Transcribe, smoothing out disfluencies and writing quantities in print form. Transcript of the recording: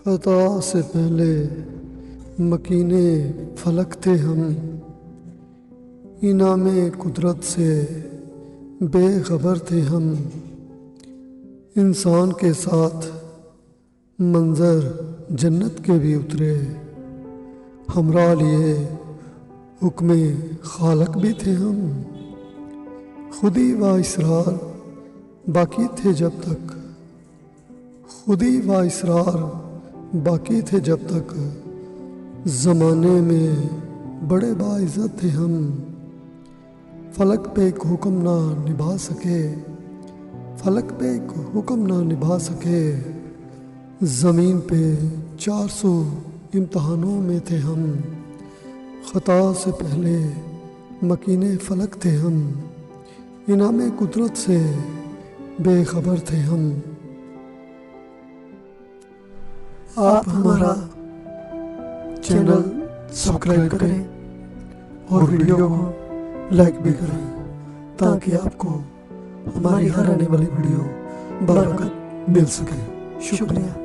خطا سے پہلے مکینے فلک تھے ہم، انعام قدرت سے بے خبر تھے ہم۔ انسان کے ساتھ منظر جنت کے بھی اترے، ہمراہ لیے حکم خالق بھی تھے ہم۔ خودی و اسرار باقی تھے جب تک، خودی و اسرار باقی تھے جب تک، زمانے میں بڑے باعزت تھے ہم۔ فلک پہ ایک حکم نہ نبھا سکے، فلک پہ ایک حکم نہ نبھا سکے، زمین پہ 400 امتحانوں میں تھے ہم۔ خطا سے پہلے مکینے فلک تھے ہم، انعام قدرت سے بے خبر تھے ہم۔ آپ ہمارا چینل سبسکرائب کریں اور ویڈیو کو لائک بھی کریں تاکہ آپ کو ہماری ہر آنے والی ویڈیو بروقت مل سکے۔ شکریہ۔